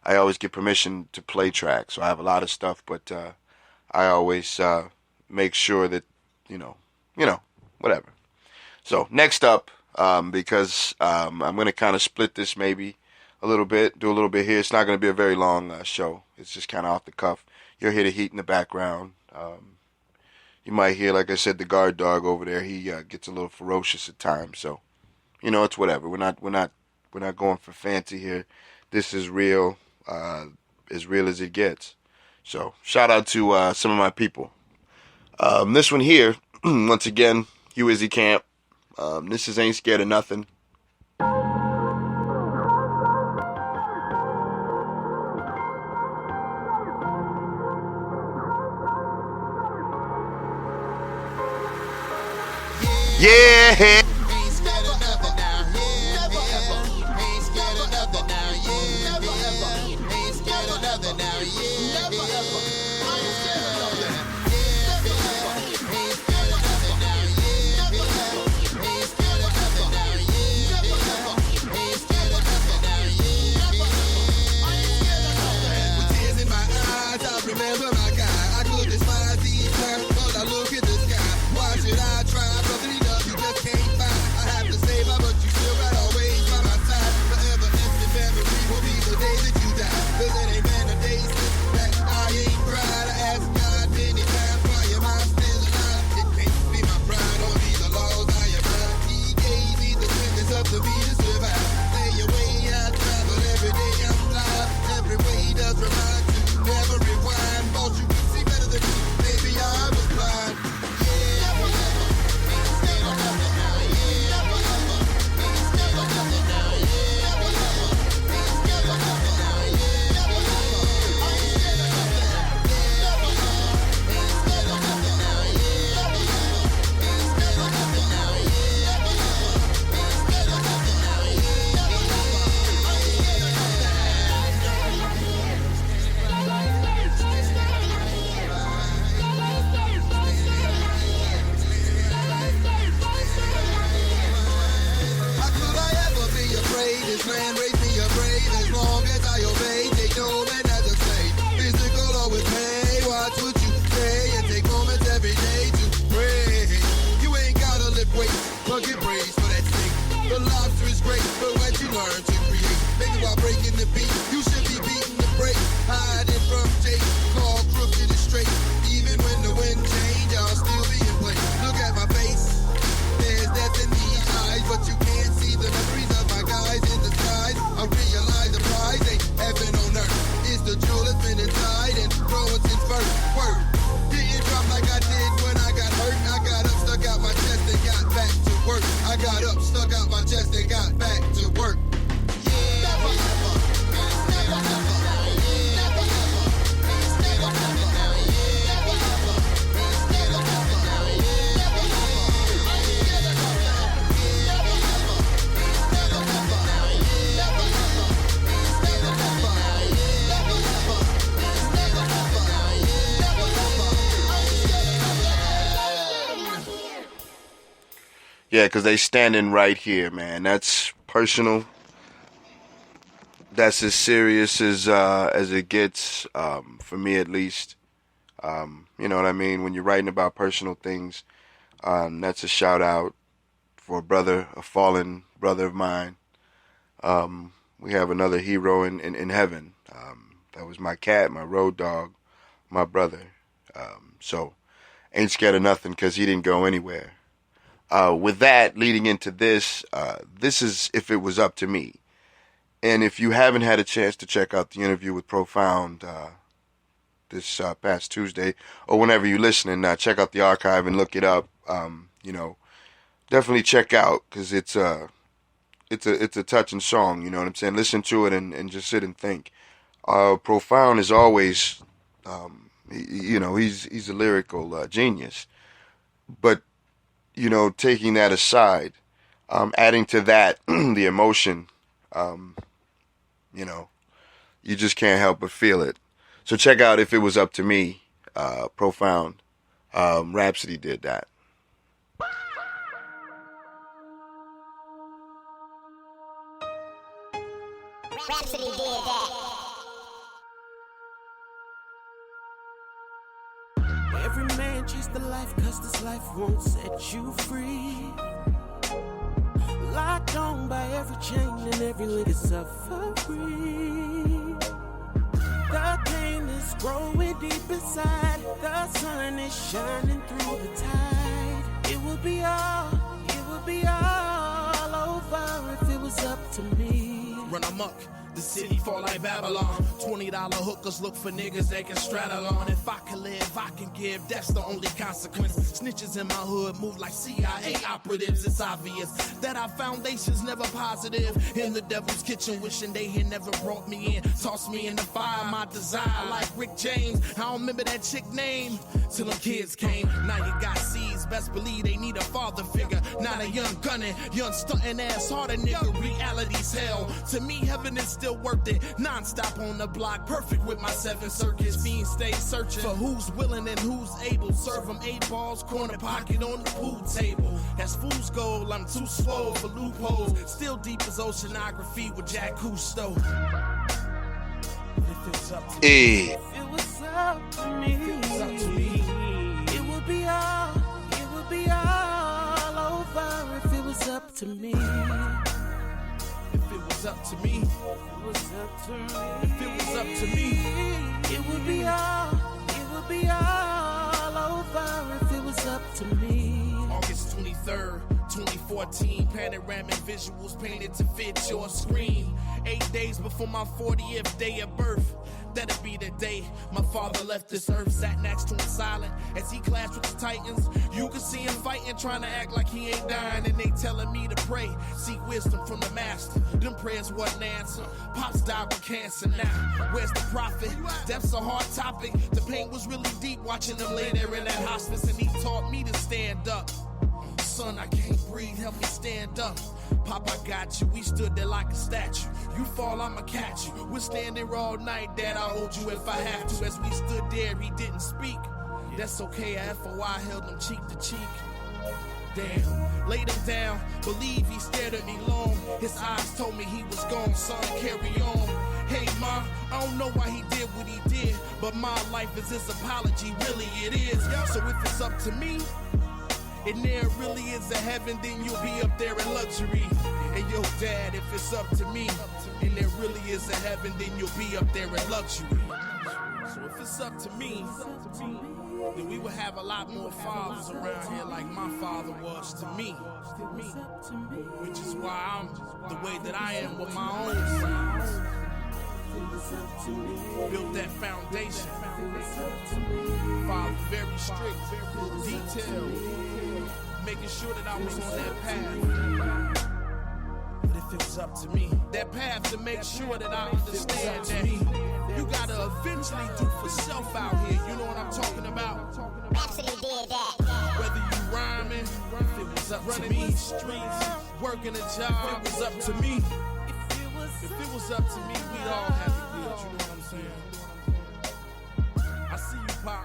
I always get permission to play tracks. So I have a lot of stuff, but I always make sure that you know, you know, whatever. So next up, because I'm gonna kind of split this maybe a little bit, do a little bit here. It's not gonna be a very long show. It's just kind of off the cuff. You'll hear the heat in the background. You might hear, like I said, the guard dog over there. He gets a little ferocious at times. So it's whatever. We're not going for fancy here. This is real, as real as it gets. So shout out to some of my people. This one here, once again, Hugh Izzy Camp. This is Ain't Scared of Nothing. Yeah. Yeah, because they standing right here, man. That's personal. That's as serious as it gets, for me at least. You know what I mean? When you're writing about personal things, that's a shout out for a brother, a fallen brother of mine. We have another hero in heaven. That was my cat, my road dog, my brother. So, ain't scared of nothing because he didn't go anywhere. With that, leading into this, this is If It Was Up to Me. And if you haven't had a chance to check out the interview with Profound this past Tuesday, or whenever you're listening, check out the archive and look it up. Definitely check out, because it's a touching song. You know what I'm saying? Listen to it and just sit and think. Profound is always, he's a lyrical genius, but taking that aside, adding to that the emotion, you just can't help but feel it. So check out If It Was Up to Me, Profound. Rhapsody did that. Rhapsody did that. every man chase the life, cause this life won't set you free. Locked on by every chain and every link is suffering. The pain is growing deep inside. The sun is shining through the tide. It would be all over if it was up to me. Run amok, the city fall like Babylon. $20 hookers look for niggas they can straddle on. If I can live, I can give, that's the only consequence. Snitches in my hood move like CIA operatives. It's obvious that our foundation's never positive. In the devil's kitchen, wishing they had never brought me in. Tossed me in the fire, my desire like Rick James. I don't remember that chick name till them kids came. Now you got seeds, best believe they need a father figure. Not a young gunnin', young stuntin' ass harder nigga. Reality's hell. To me, heaven is still worth it. Non-stop on the block, perfect with my 7 circuits. Fiends stay searching for who's willing and who's able. Serve them 8 balls, corner pocket on the pool table. That's fool's gold, I'm too slow for loopholes. Still deep as oceanography with Jack Cousteau. If it's up to me, If it was up to me, it would be all over if it was up to me. if it was up to me, if it was up to me, it would be all over if it was up to me. August 23rd, 2014, panoramic visuals painted to fit your screen. 8 days before my 40th day of birth. That'd be the day my father left this earth. Sat next to him silent as he clashed with the Titans. You could see him fighting, trying to act like he ain't dying. And they telling me to pray, seek wisdom from the master. Them prayers wasn't answered. Pops died with cancer now. Where's the prophet? Death's a hard topic. The pain was really deep watching him lay there in that hospice. And he taught me to stand up. Son, I can't breathe, help me stand up. Pop, I got you, we stood there like a statue. You fall, I'ma catch you. We're standing all night, Dad, I'll hold you if I have to. As we stood there, he didn't speak. That's okay, I FOI held him cheek to cheek. Damn, laid him down, believe he stared at me long. His eyes told me he was gone, son, carry on. Hey, Ma, I don't know why he did what he did, but my life is his apology, really it is. So if it's up to me, and there really is a heaven, then you'll be up there in luxury. And yo, Dad, if it's up to me, and there really is a heaven, then you'll be up there in luxury. So if it's up to me, then we would have a lot more fathers around here like my father was to me. Which is why I'm the way that I am with my own sons. Built that foundation. Father very strict, detailed, making sure that I was on that path. But if it was up to me, that path to make sure that I understand that you gotta eventually do for self out here. You know what I'm talking about? Absolutely did that. Whether you rhyming, if it was up to me, streets, working a job, if it was up to me. If it was up to me, we'd all have it good. You know what I'm saying? I see you, Pop.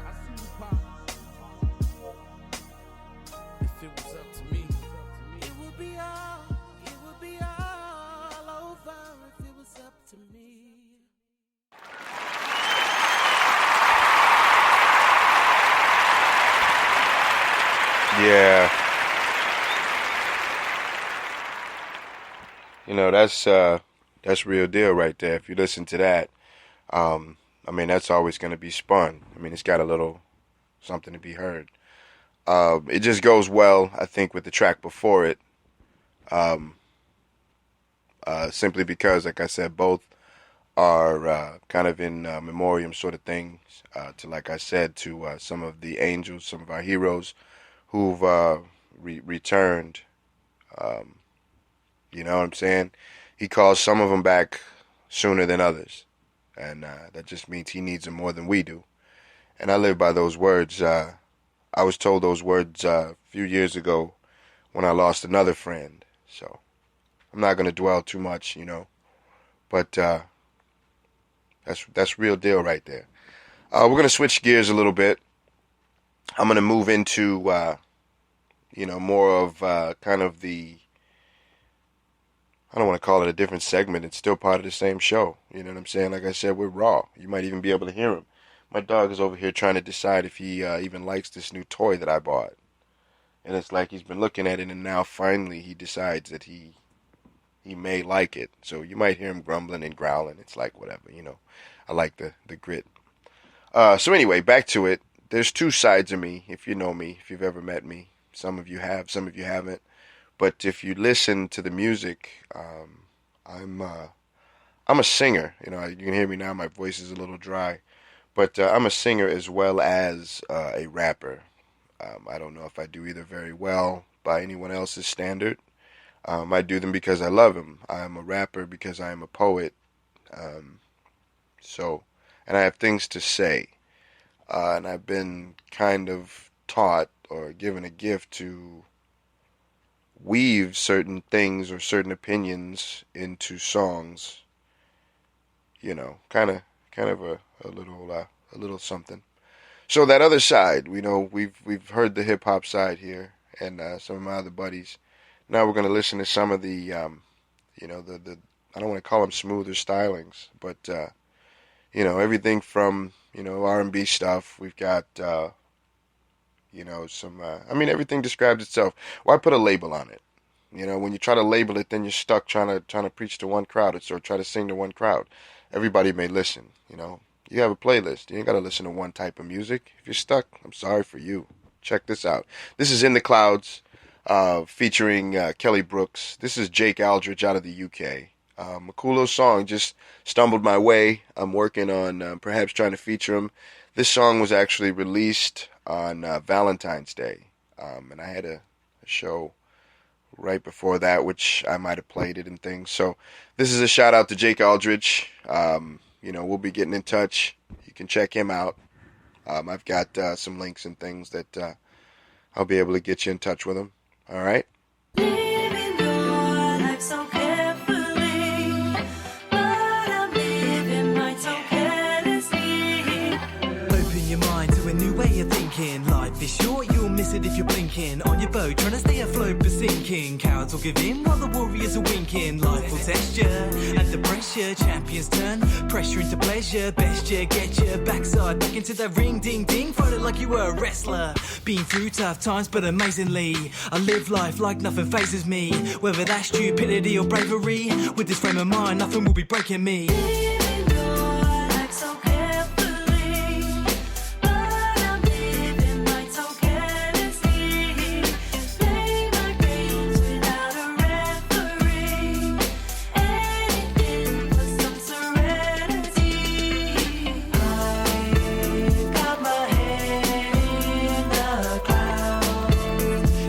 If it was up to me, It would be all over if it was up to me. Yeah. You know, that's real deal right there. If you listen to that, I mean, that's always going to be spun. I mean, it's got a little something to be heard. It just goes well, I think, with the track before it. Simply because, like I said, both are kind of in memoriam sort of things to, like I said, to some of the angels, some of our heroes who've returned. You know what I'm saying? He calls some of them back sooner than others. And that just means he needs them more than we do. And I live by those words. I was told those words a few years ago when I lost another friend. So I'm not going to dwell too much, you know. But that's real deal right there. We're going to switch gears a little bit. I'm going to move into, more of kind of the, I don't want to call it a different segment. It's still part of the same show. You know what I'm saying? Like I said, we're raw. You might even be able to hear him. My dog is over here trying to decide if he even likes this new toy that I bought. And it's like he's been looking at it, and now finally he decides that he may like it. So you might hear him grumbling and growling. It's like whatever, you know. I like the grit. So anyway, back to it. There's two sides of me, if you know me, if you've ever met me. Some of you have, some of you haven't. But if you listen to the music, I'm a singer. You know, you can hear me now. My voice is a little dry, but I'm a singer as well as a rapper. I don't know if I do either very well by anyone else's standard. I do them because I love them. I'm a rapper because I am a poet. And I have things to say. And I've been kind of taught or given a gift to weave certain things or certain opinions into songs. You know, kind of a little something. So that other side, you know, we've heard the hip hop side here, and some of my other buddies. Now we're going to listen to some of the, you know, the I don't want to call them smoother stylings, but you know, everything from, you know, R&B stuff. We've got, you know, some. I mean, everything describes itself. Why put a label on it? You know, when you try to label it, then you're stuck trying to preach to one crowd or try to sing to one crowd. Everybody may listen. You know, you have a playlist. You ain't got to listen to one type of music. If you're stuck, I'm sorry for you. Check this out. This is In the Clouds, featuring Kelly Brooks. This is Jake Aldridge out of the UK. A cool little song, just stumbled my way. I'm working on perhaps trying to feature him. This song was actually released on Valentine's Day, and I had a show right before that, which I might have played it and things. So this is a shout out to Jake Aldridge. You know, we'll be getting in touch. You can check him out. I've got some links and things that I'll be able to get you in touch with him. All right? Living your life so carefully, but I'm living mine so carelessly. Open your mind to a new way of thinking. Life is short, you'll miss it if you're blinking. On your boat, trying to stay afloat but sinking. Cowards will give in while the warriors are winking. Life will test you, under pressure, champions turn pressure into pleasure. Best you get your backside back into that ring, ding ding. Fight it like you were a wrestler. Been through tough times, but amazingly, I live life like nothing phases me. Whether that's stupidity or bravery, with this frame of mind, nothing will be breaking me. Living your life so carefully, but I'm living mine so carelessly. Play my games without a referee. Anything for some serenity. I've got my head in the clouds.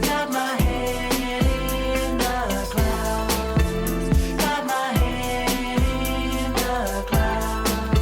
Got my head in the clouds. Got my head in the clouds.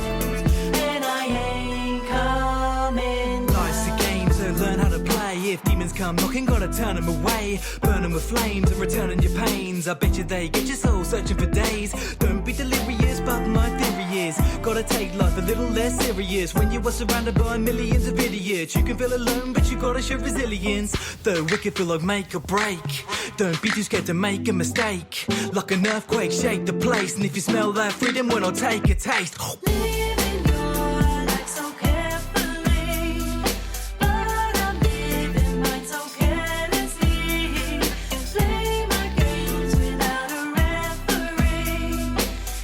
And I ain't coming Life's a game, so learn how to play. If demons come knocking, gotta turn them away. Burn them with flames and returning your pains. I bet you they get your soul searching for days. Don't be delirious, but my theory is gotta take life a little less serious. When you are surrounded by millions of idiots, you can feel alone, but you gotta show resilience. Though wicked feel like make or break, don't be too scared to make a mistake. Like an earthquake, shake the place. And if you smell that freedom, well, I'll take a taste. Living your life so carefully, but I'm living mine so carelessly. Play my games without a referee.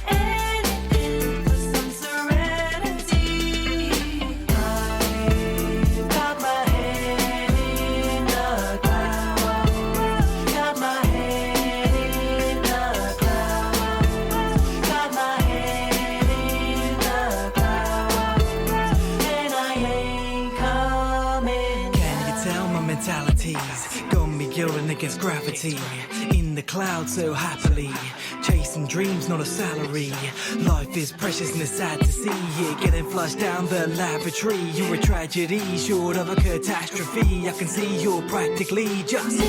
Anything for some serenity. I've got my head in the clouds. Got my head in the clouds. Got my head in the clouds. And I ain't coming Can you tell my mentality's got me going against gravity? In the clouds so happily, chasing dreams, not a salary. Life is precious and it's sad to see it getting flushed down the lavatory. You're a tragedy, short of a catastrophe. I can see you're practically just